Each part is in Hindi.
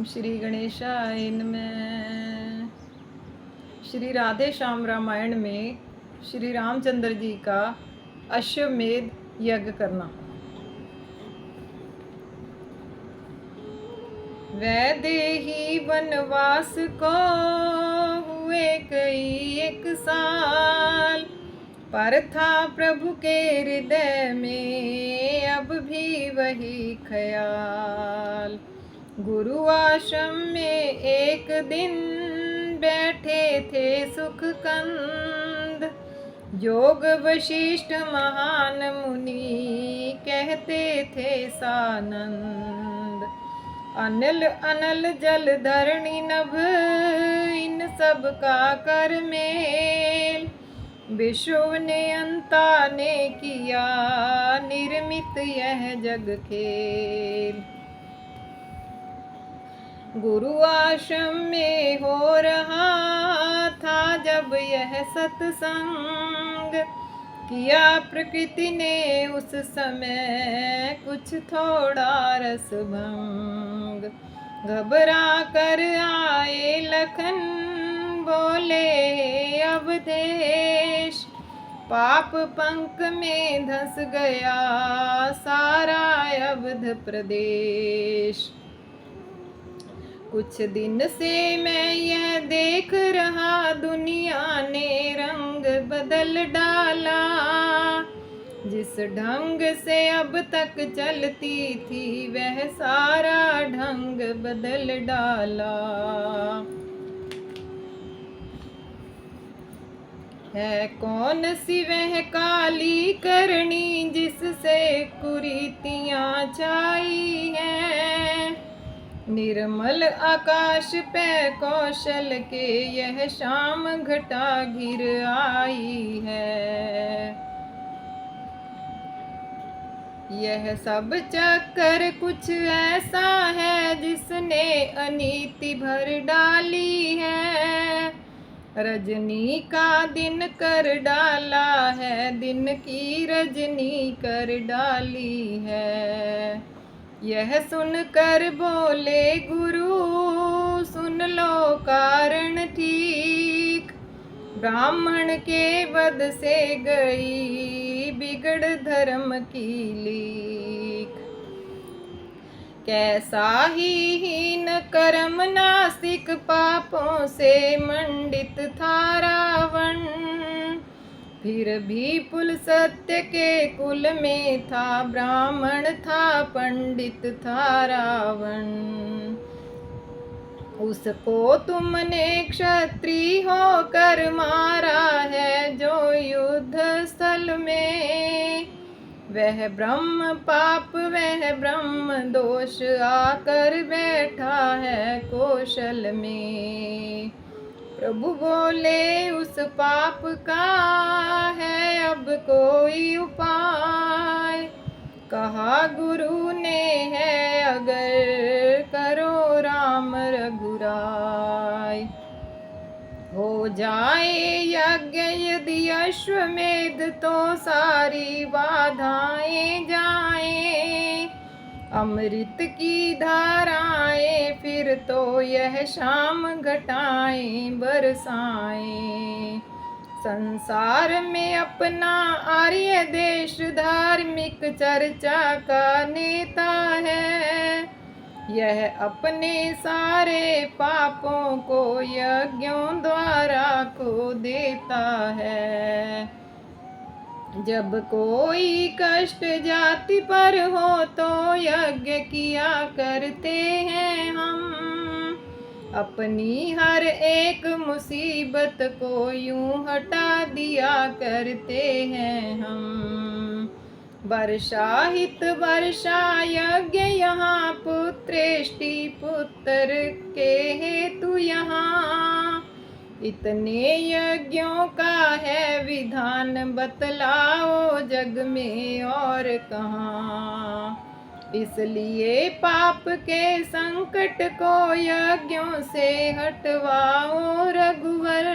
श्री गणेशाय नमः। श्री राधे श्याम रामायण में श्री रामचंद्र जी का अश्वमेध यज्ञ करना। वैदेही वनवास को हुए कई एक साल, पर था प्रभु के हृदय में अब भी वही ख्याल। गुरु आश्रम में एक दिन बैठे थे सुख कंद, योग वशिष्ठ महान मुनि कहते थे सानंद। अनिल अनल जल धरणी नभ इन सब का कर मेल, विश्व ने अंता ने किया निर्मित यह जग खेल। गुरु आश्रम में हो रहा था जब यह सत्संग, किया प्रकृति ने उस समय कुछ थोड़ा रस भंग। घबरा कर आए लखन बोले अवधेश, पाप पंख में धंस गया सारा अवध प्रदेश। कुछ दिन से मैं यह देख रहा दुनिया ने रंग बदल डाला, जिस ढंग से अब तक चलती थी वह सारा ढंग बदल डाला। है कौन सी वह काली करनी जिससे कुरीतियां छाई हैं, निर्मल आकाश पे कौशल के यह शाम घटा घिर आई है। यह सब चक्कर कुछ ऐसा है जिसने अनीति भर डाली है, रजनी का दिन कर डाला है, दिन की रजनी कर डाली है। यह सुनकर बोले गुरु सुन लो कारण ठीक, ब्राह्मण के वध से गई बिगड़ धर्म की लीक। कैसा ही हीन कर्म नासिक पापों से मंडित था रावण, फिर भी पुल सत्य के कुल में था, ब्राह्मण था पंडित था रावण। उसको तुमने क्षत्रिय होकर मारा है जो युद्ध स्थल में, वह ब्रह्म पाप वह ब्रह्म दोष आकर बैठा है कौशल में। प्रभु बोले उस पाप का है अब कोई उपाय, कहा गुरु ने है अगर करो राम रघुराय। हो जाए यज्ञ यदि अश्वमेध तो सारी बाधाएं जाएं, अमृत की धाराएं फिर तो यह शाम घटाएं बरसाएं। संसार में अपना आर्य देश धार्मिक चर्चा का नेता है, यह अपने सारे पापों को यज्ञों द्वारा को देता है। जब कोई कष्ट जाति पर हो तो यज्ञ किया करते हैं हम, अपनी हर एक मुसीबत को यूं हटा दिया करते हैं हम। वर्षा हित वर्षा यज्ञ यहाँ, पुत्रेष्टि पुत्र के हेतु यहाँ, इतने यज्ञों का है विधान बतलाओ जग में और कहाँ। इसलिए पाप के संकट को यज्ञों से हटवाओ रघुवर,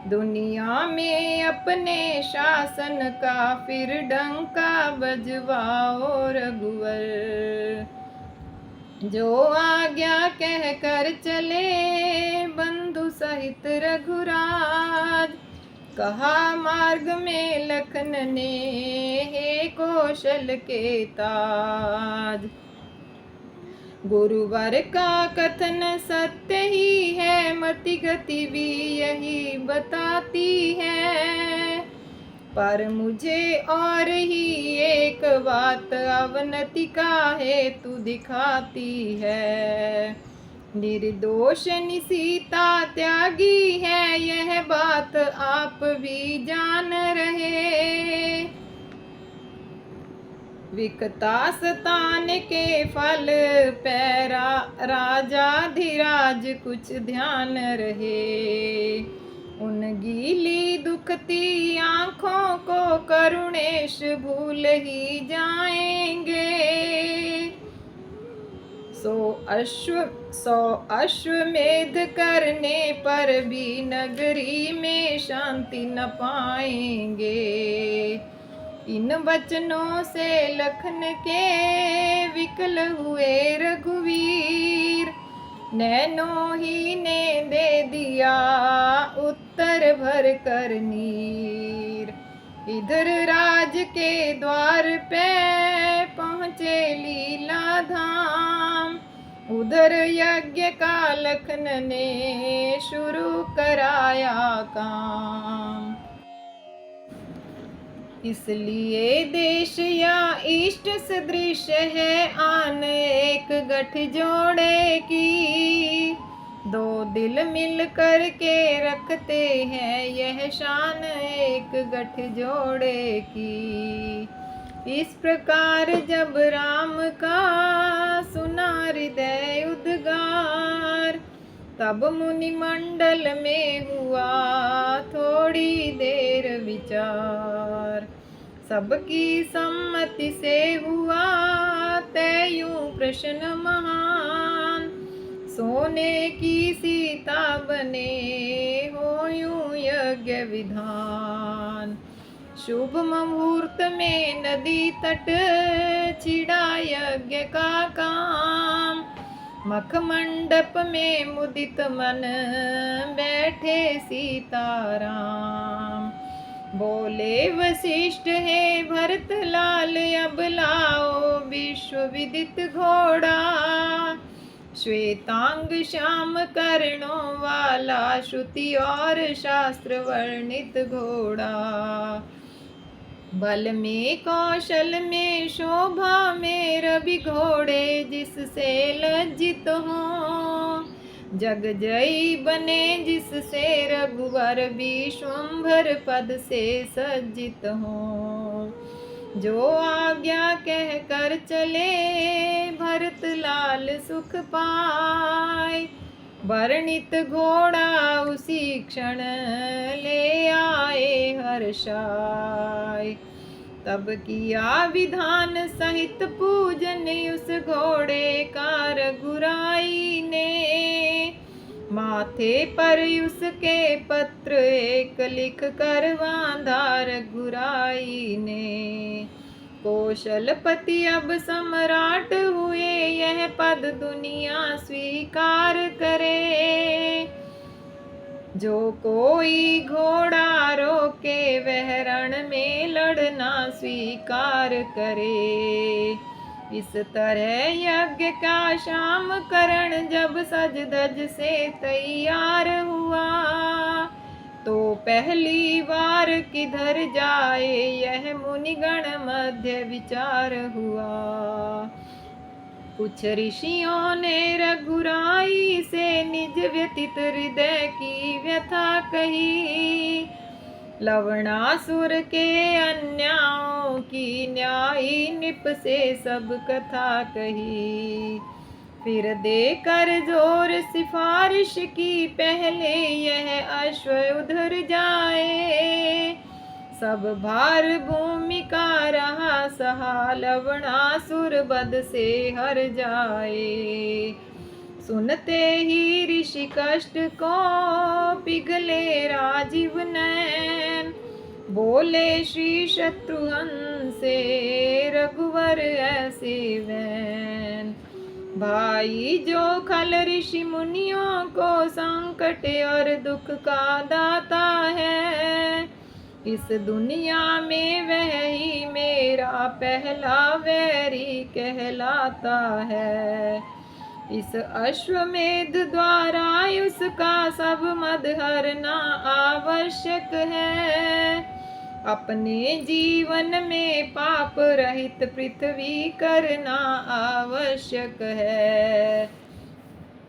दुनिया में अपने शासन का फिर डंका बजवाओ रघुवर। जो आज्ञा कह कर चले बंधु सहित रघुराज। कहा मार्ग में लखन ने हे कौशल के ताज। गुरुवर का कथन सत्य ही है, मति गति भी यही बताती है। पर मुझे और ही एक बात अवनति का हेतु दिखाती है। निर्दोष सीता त्यागी है, यह बात आप भी जान रहे। विकता सतान के फल पैरा राजाधिराज कुछ ध्यान रहे। उन गीली दुखती आँखों को करुणेश भूल ही जाएंगे। सौ अश्वमेध करने पर भी नगरी में शांति न पाएंगे। इन वचनों से लखन के विकल हुए रघुवीर। नैनों ही ने दे दिया उत्तर भर कर नीर। इधर राज के द्वार पे पहुँचे लीला धाम। उधर यज्ञ का लखन ने शुरू कराया काम। इसलिए देश या इष्ट सदृश है आन एक गठ जोड़े की। दो दिल मिल कर के रखते हैं यह शान एक गठ जोड़े की। इस प्रकार जब राम का सुना हृदय उद्गार, तब मुनि मंडल में हुआ थोड़ी देर विचार। सबकी सम्मति से हुआ तय यूं प्रश्न महान। सोने की सीता बने हो यूं यज्ञ विधान। शुभ मुहूर्त में नदी तट छिड़ा यज्ञ का काम। मखमंडप में मुदित मन बैठे सीताराम। बोले वशिष्ठ हे भरत लाल अब लाओ विश्व विदित घोड़ा। श्वेतांग श्याम कर्णों वाला श्रुति और शास्त्र वर्णित घोड़ा। बल में कौशल में शोभा में रवि घोड़े जिससे लज्जित हो। जग जयी बने जिससे रघुवर विश्वंभर पद से सज्जित हो। जो आज्ञा कह कर चले भरत लाल सुख पाए। वर्णित घोड़ा उसी क्षण ले आए हर्षाय। तब किया विधान सहित पूजन उस घोड़े का रघुराई ने। माथे पर उसके पत्र एक लिख कर बांधा रघुराई ने। कौशलपति अब सम्राट हुए यह पद दुनिया स्वीकार करे। जो कोई घोड़ा रोके वह रण में लड़ना स्वीकार करे। इस तरह यज्ञ का शाम करण जब सज धज से तैयार हुआ। तो पहली बार किधर जाए यह मुनिगण मध्य विचार हुआ। कुछ ऋषियों ने रघुराई से निज व्यतीत हृदय की व्यथा कही। लवणासुर के अन्यायों की न्यायी निप से सब कथा कही। फिर देकर जोर सिफारिश की पहले यह अश्व उधर जाए। सब भार भूमि का रहा सहा लवणासुर बद से हर जाए। सुनते ही ऋषि कष्ट को पिघले राजीव नैन। बोले श्री शत्रुघ्न से रघुवर ऐसे वैन। भाई जो खल ऋषि मुनियों को संकट और दुख का दाता है, इस दुनिया में वह ही मेरा पहला वैरी कहलाता है। इस अश्वमेध द्वारा उसका सब मद हरना आवश्यक है। अपने जीवन में पाप रहित पृथ्वी करना आवश्यक है।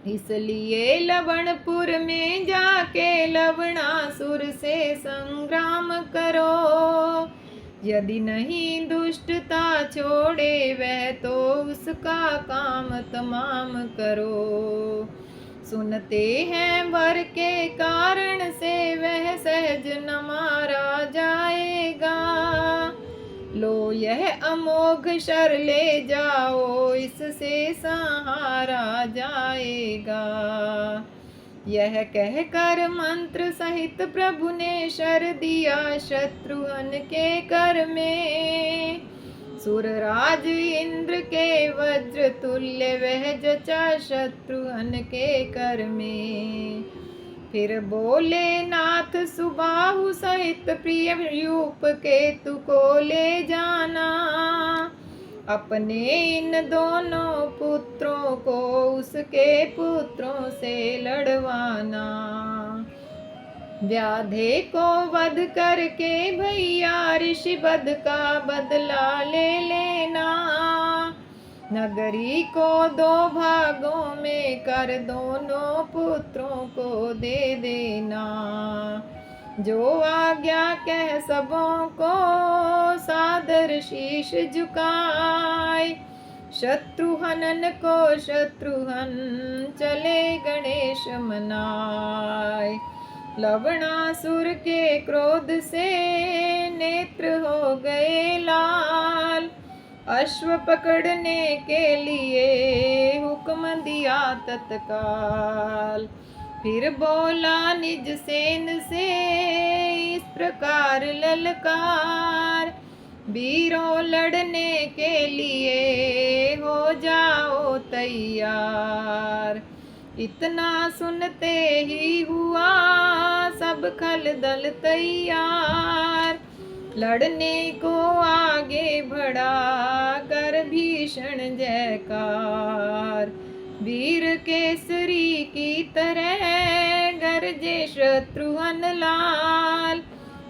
इसलिए लवणपुर में जाके लवणासुर से संग्राम करो। यदि नहीं दुष्टता छोड़े वह तो उसका काम तमाम करो। सुनते हैं वर के कारण से वह सहज न मारा जाएगा। लो यह अमोघ शर ले जाओ, इससे सहारा जाएगा। यह कहकर मंत्र सहित प्रभु ने शर दिया शत्रुघ्न के कर में। सुरराज इंद्र के वज्र तुल्य वह जचा शत्रुघ्न के कर में। फिर बोले नाथ सुबाहु सहित प्रिय रूप केतु को ले जाना। अपने इन दोनों पुत्रों को उसके पुत्रों से लड़वाना। व्याधे को वध करके भैया ऋषि वध का बदला ले लेना। नगरी को दो भागों में कर दोनों पुत्रों को दे देना। जो आज्ञा कह सबों को सादर शीश झुकाए। शत्रुघ्न को शत्रुघ्न चले गणेश मनाए। लवणासुर के क्रोध से नेत्र हो गए लाल। अश्व पकड़ने के लिए हुक्म दिया तत्काल। फिर बोला निज सेन से इस प्रकार ललकार। वीरों लड़ने के लिए हो जाओ तैयार। इतना सुनते ही हुआ सब खल दल तैयार। लड़ने को आगे बढ़ा कर भीषण जयकार। वीर केसरी की तरह गरजे शत्रुघ्न लाल।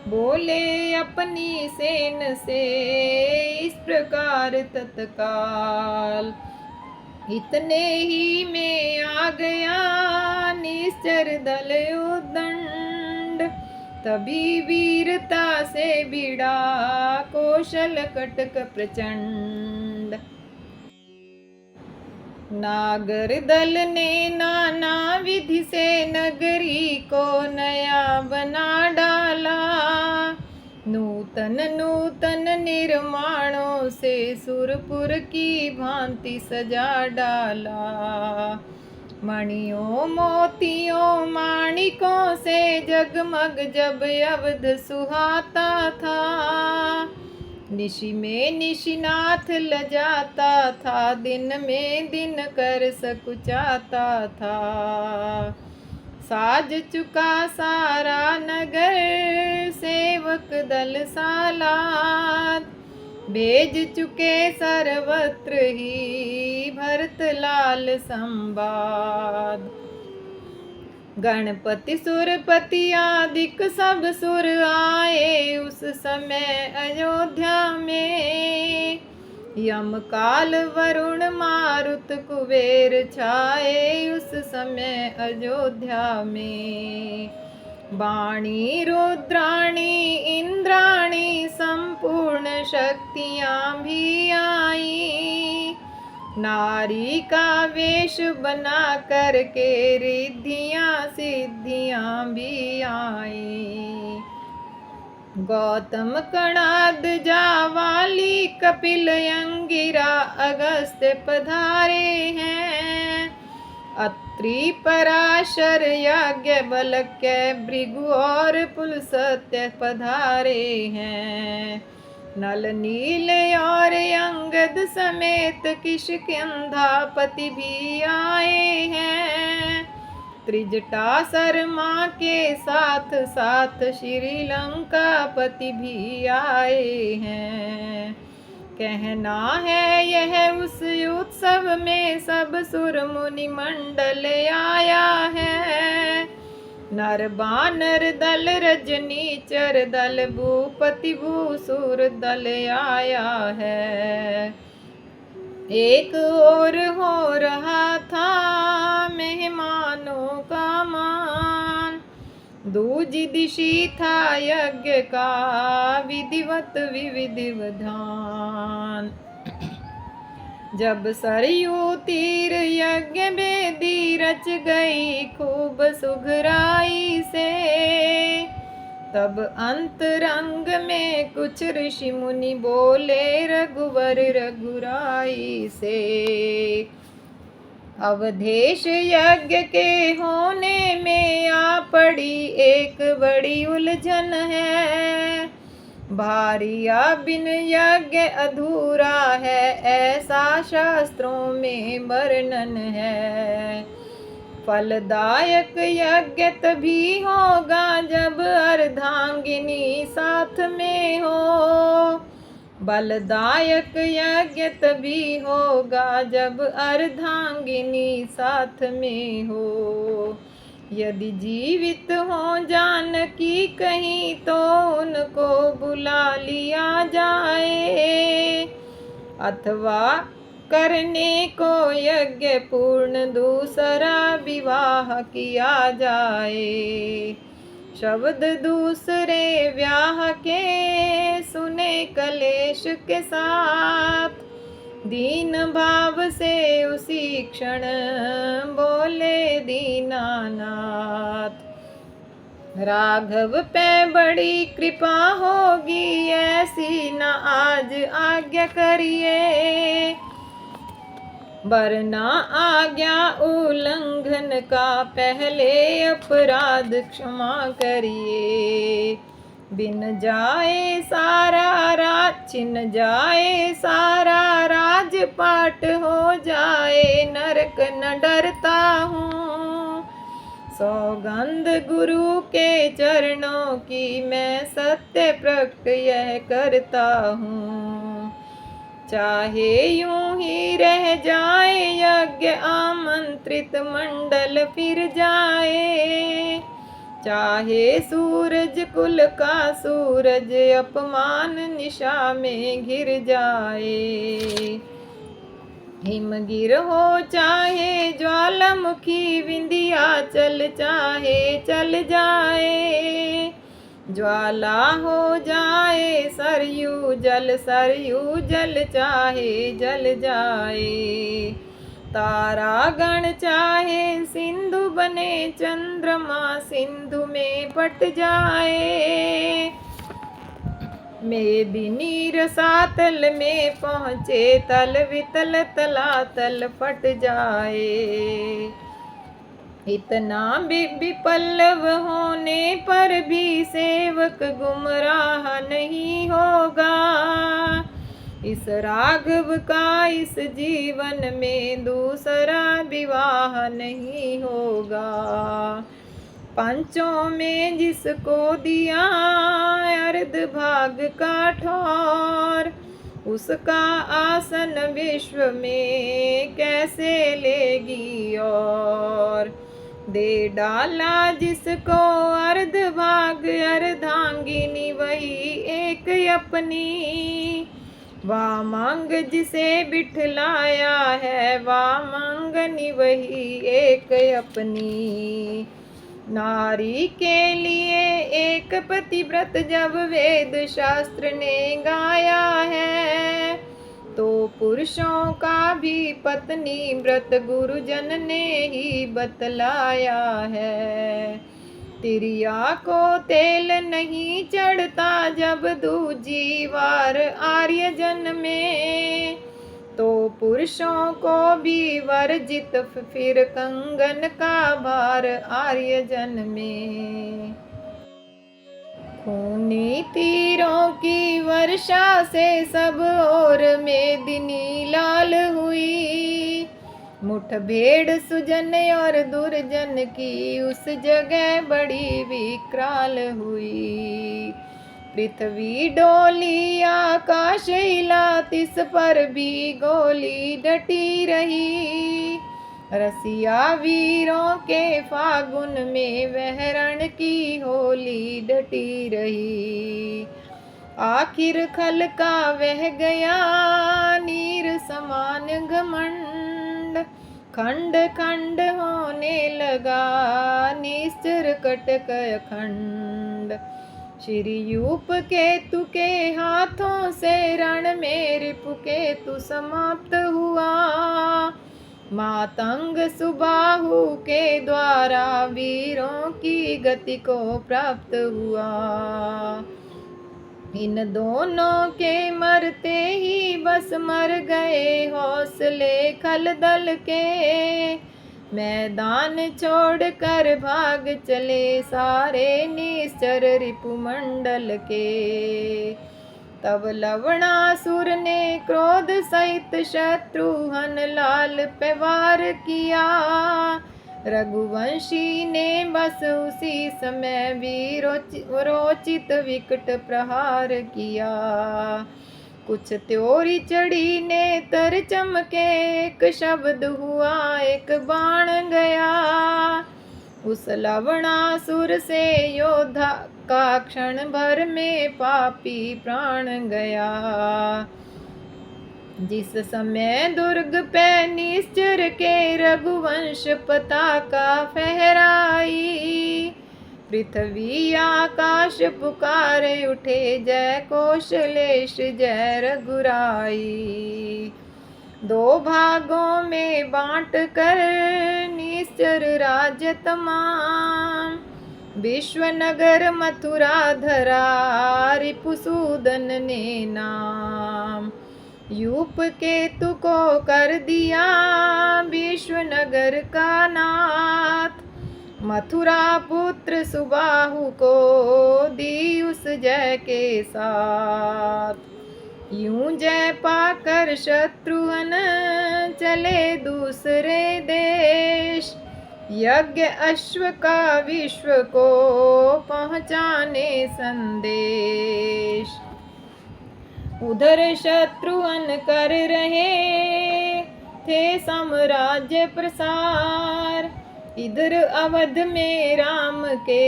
बोले अपनी सेन से इस प्रकार तत्काल। इतने ही में आ गया निश्चर दल उद्दंड। तभी वीरता से भिड़ा कौशल कटक प्रचंड। नागर दल ने नाना विधि से नगरी को नया बना डाला। नूतन नूतन निर्माणों से सुरपुर की भांति सजा डाला। मणियों मोतियों माणिकों से जगमग जब अवध सुहाता था। निशि में निशिनाथ लजाता था, दिन में दिन कर सकुचाता था। साज चुका सारा नगर सेवक दल सालाद। भेज चुके सर्वत्र ही भरत लाल संवाद। गणपति सुरपति आदिक सब सुर आए उस समय अयोध्या में। यम काल वरुण मारुत कुबेर छाए उस समय अयोध्या में। वाणी रुद्राणी इंद्राणी संपूर्ण शक्तियाँ भी आई। नारी का वेश बना कर के रिद्धियाँ सिद्धियाँ भी आई। गौतम कणाद जावाली कपिल अंगिरा अगस्त्य पधारे हैं। अत्रि पराशर याज्ञवल्क्य भृगु और पुलस्त्य पधारे हैं। नल नील और अंगद समेत किष्किंधापति भी आए हैं। त्रिजटा शर्मा के साथ साथ श्रीलंकापति भी आए हैं। कहना है यह उस उत्सव में सब सुर मुनि मंडल आया है। नर बानर दल रजनीचर दल भूपति भूसुर दल आया है। एक और हो रहा था मेहमानों का मान, दूजी दिशी था यज्ञ का विधिवत विविधि विधान। जब सरयू तीर यज्ञ वेदी रच गई खूब सुघराई से, तब अंतरंग में कुछ ऋषि मुनि बोले रघुवर रघुराई से। अवधेश यज्ञ के होने में आ पड़ी एक बड़ी उलझन है। भारिया बिन यज्ञ अधूरा है, ऐसा शास्त्रों में वर्णन है। फलदायक यज्ञ तभी होगा जब अर्धांगिनी साथ में हो। बलदायक यज्ञ तभी होगा जब अर्धांगिनी साथ में हो। यदि जीवित हो जानकी कहीं तो उनको बुला लिया जाए, अथवा करने को यज्ञ पूर्ण दूसरा विवाह किया जाए। शब्द दूसरे व्याह के सुने कलेश के साथ, दीन भाव से उसी क्षण बोले दीनानाथ। राघव पे बड़ी कृपा होगी ऐसी न आज आज्ञा करिए, वरना आज्ञा उल्लंघन का पहले अपराध क्षमा करिए। बिन जाए सारा राज छिन जाए सारा राजपाट हो जाए नरक न डरता हूँ। सौगंध गुरु के चरणों की मैं सत्य प्रकट यह करता हूँ। चाहे यूं ही रह जाए यज्ञ आमंत्रित मंडल फिर जाए, चाहे सूरज कुल का सूरज अपमान निशा में घिर जाए। हिमगिर हो चाहे ज्वालामुखी विंध्याचल चाहे चल जाए, ज्वाला हो जाए सरयू जल चाहे जल जाए। तारागण चाहे सिंधु बने चंद्रमा सिंधु में पट जाए। मेदिनी रसातल में पहुँचे तल वितल तलातल फट जाए। इतना विपल्लव होने पर भी सेवक गुमराह नहीं होगा। इस राघव का इस जीवन में दूसरा विवाह नहीं होगा। पंचों में जिसको दिया अर्ध भाग का ठौर, उसका आसन विश्व में कैसे लेगी और। दे डाला जिसको अर्ध भाग अर्धांगिनी वही एक अपनी, वामांग जिसे बिठलाया है वामांगनी वही एक अपनी। नारी के लिए एक पतिव्रत जब वेद शास्त्र ने गाया है, तो पुरुषों का भी पत्नी व्रत गुरुजन ने ही बतलाया है। तिरिया को तेल नहीं चढ़ता जब दूजी बार आर्यजन में, तो पुरुषों को भी वर्जित फिर कंगन का भार आर्यजन में। खूनी तीरों की वर्षा से सब ओर मेदिनी लाल हुई। मुठभेड़ सुजन और दुर्जन की उस जगह बड़ी विकराल हुई। पृथ्वी डोली आकाश हिला, तिस पर भी गोली डटी रही। रसिया वीरों के फागुन में वह रण की होली डटी रही। आखिर खल का वह गया नीर समान घमंड, खंड खंड होने लगा निश्चर कटक अखंड। श्री यूप केतु के हाथों से रण में रिपु केतु समाप्त हुआ। मातंग सुबाहु के द्वारा वीरों की गति को प्राप्त हुआ। इन दोनों के मरते ही बस मर गए हौसले खल दल के। मैदान छोड़कर भाग चले सारे निश्चर रिपुमंडल के। तब लवणासुर ने क्रोध सहित शत्रुघ्न लाल पे वार किया। रघुवंशी ने बस उसी समय वीरोचित विकट प्रहार किया। कुछ त्योरी चढ़ी ने तर चमके, एक शब्द हुआ एक बाण गया। उस लवणासुर से योद्धा का क्षण भर में पापी प्राण गया। जिस समय दुर्ग पे निश्चर के रघुवंश पताका फहराई। पृथ्वी आकाश पुकारे उठे, जय कौशलेश जय रघुराई। दो भागों में बांट कर निश्चर राज्य तमाम, विश्वनगर मथुरा धरा रिपुसूदन ने नाम। यूप केतु को कर दिया विश्वनगर का नाथ, मथुरा पुत्र सुबाहु को दी उस जय के साथ। यूं जय पाकर शत्रुघ्न चले दूसरे देश, यज्ञ अश्व का विश्व को पहुँचाने संदेश। उधर शत्रुघ्न कर रहे थे साम्राज्य प्रसार, इधर अवध में राम के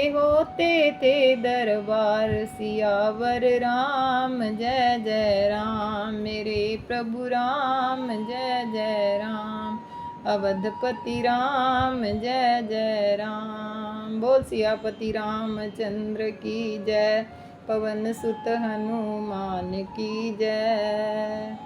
होते थे दरबार। सियावर राम जय जय राम, मेरे प्रभु राम जय जय राम। अवधपति राम जय जय राम। बोल सियापति रामचंद्र की जय, पवन सुत हनुमान की जय।